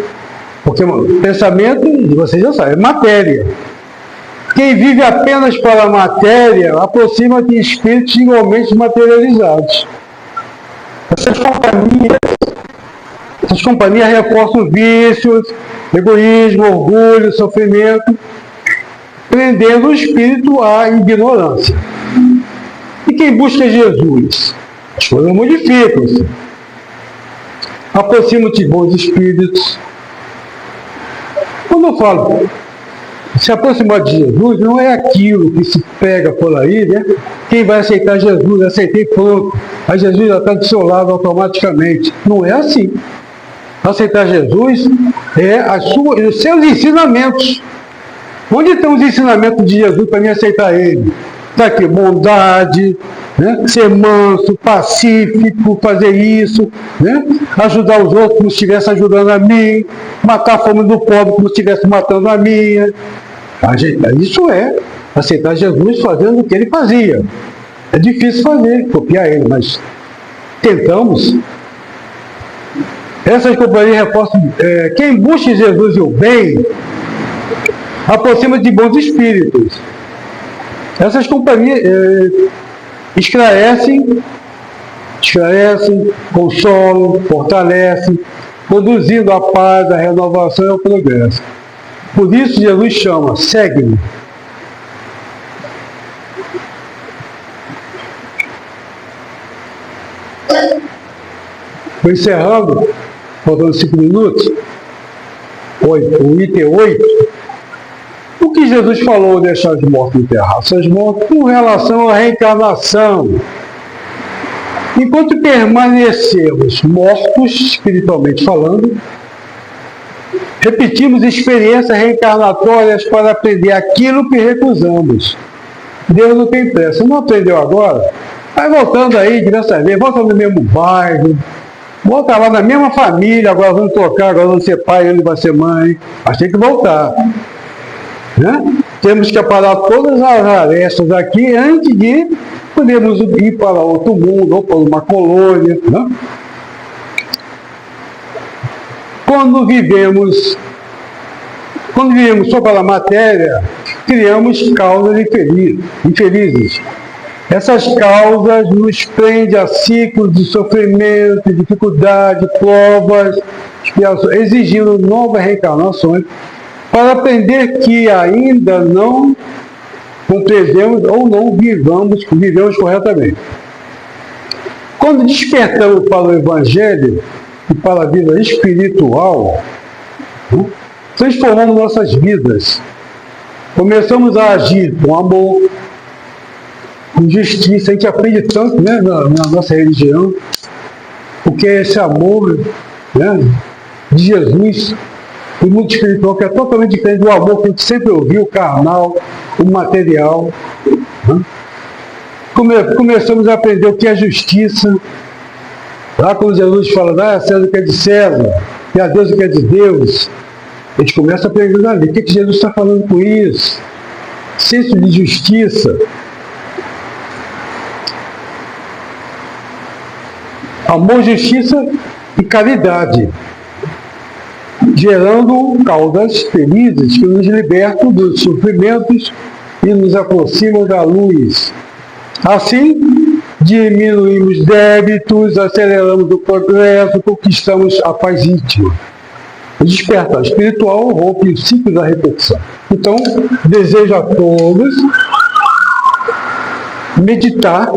Porque o pensamento, você já sabe, é matéria. Quem vive apenas para a matéria, aproxima-se de espíritos igualmente materializados. Essas companhias reforçam vícios, egoísmo, orgulho, sofrimento, prendendo o espírito à ignorância. E quem busca Jesus? As coisas modificam-se. Aproxima-te de bons espíritos. Quando eu falo se aproximar de Jesus, não é aquilo que se pega por aí, né? Quem vai aceitar Jesus, aceitei pronto. Aí Jesus já está do seu lado automaticamente. Não é assim. Aceitar Jesus é os seus ensinamentos. Onde estão os ensinamentos de Jesus para me aceitar ele? Está aqui, bondade, né? Ser manso, pacífico, fazer isso, né? Ajudar os outros como se estivesse ajudando a mim, matar a fome do pobre como se estivesse matando a minha. Isso é aceitar Jesus fazendo o que ele fazia. É difícil fazer, copiar ele, mas tentamos. Essas companhias reforçam, quem busca Jesus e o bem, aproxima de bons espíritos. Essas companhias esclarecem, consolam, fortalecem, conduzindo a paz, a renovação e o progresso. Por isso Jesus chama, segue-me. Estou encerrando, faltando 5 minutos, o item 8. O que Jesus falou deixar os mortos enterrar seus mortos com relação à reencarnação? Enquanto permanecemos mortos, espiritualmente falando, repetimos experiências reencarnatórias para aprender aquilo que recusamos. Deus não tem pressa. Não aprendeu agora? Vai voltando aí diversas vezes, volta no mesmo bairro, volta lá na mesma família, agora vamos tocar, agora vamos ser pai, ele vai ser mãe. Mas tem que voltar. Né? Temos que parar todas as arestas aqui antes de podermos ir para outro mundo ou para uma colônia. Né? Quando vivemos só pela matéria, criamos causas infelizes. Essas causas nos prendem a ciclos de sofrimento, dificuldade, provas, expiações, exigindo novas reencarnações, para aprender que ainda não compreendemos ou não vivemos corretamente. Quando despertamos para o Evangelho e para a vida espiritual, transformamos nossas vidas. Começamos a agir com amor, com justiça. A gente aprende tanto, né, na nossa religião, porque é esse amor, né, de Jesus, o mundo espiritual, que é totalmente diferente do amor que a gente sempre ouviu, o carnal, o material. Né? Começamos a aprender o que é justiça. Lá quando Jesus fala, dá a César o que é de César, e a Deus o que é de Deus, a gente começa a aprender ali. O que Jesus está falando com isso? Senso de justiça. Amor, justiça e caridade, gerando causas felizes que nos libertam dos sofrimentos e nos aproximam da luz. Assim, diminuímos débitos, aceleramos o progresso, conquistamos a paz íntima. O despertar espiritual rompe o ciclo da repetição. Então, desejo a todos meditar.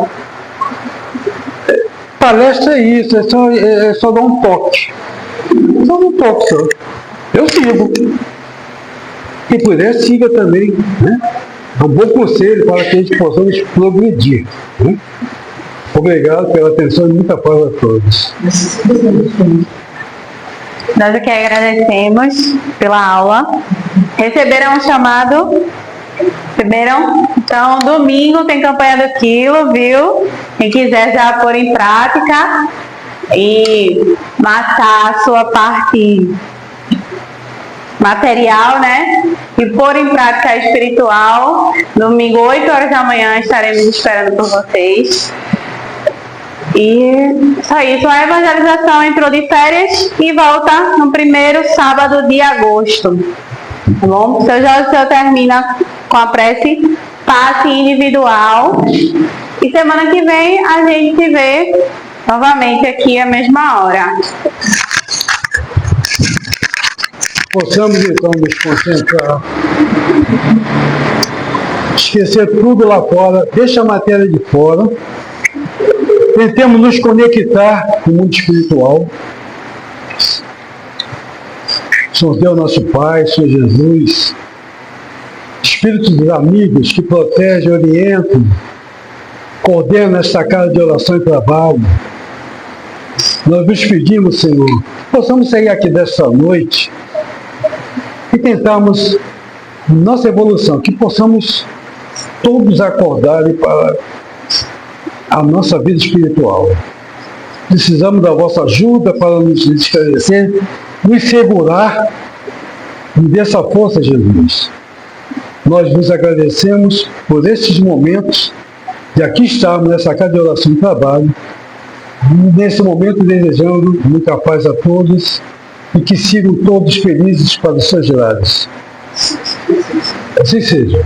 Palestra é isso, é só dar um toque. Só um toque só. Eu sigo. Quem puder, siga também. Né? É um bom conselho para que a gente possamos progredir. Né? Obrigado pela atenção e muita paz a todos. Nós aqui agradecemos pela aula. Receberam um chamado? Receberam? Então, domingo tem campanha do quilo, viu? Quem quiser já pôr em prática e matar a sua parte material, né? E pôr em prática a espiritual. Domingo, 8 horas da manhã, estaremos esperando por vocês. E só isso, a evangelização entrou de férias e volta no primeiro sábado de agosto. Tá bom? O seu termina com a prece passe individual. E semana que vem a gente se vê novamente aqui à mesma hora. Possamos então nos concentrar, esquecer tudo lá fora, deixa a matéria de fora, tentemos nos conectar com o mundo espiritual. Senhor Deus, nosso Pai, Senhor Jesus, Espíritos dos amigos que protegem, orientam, coordenam esta casa de oração e trabalho. Nós nos pedimos, Senhor, que possamos sair aqui desta noite e tentarmos nossa evolução, que possamos todos acordarem para a nossa vida espiritual. Precisamos da vossa ajuda para nos esclarecer, nos segurar e dê essa força, Jesus. Nós vos agradecemos por estes momentos de aqui estarmos nessa casa de oração e trabalho. Nesse momento desejando muita paz a todos e que sigam todos felizes para os seus lares. Assim seja.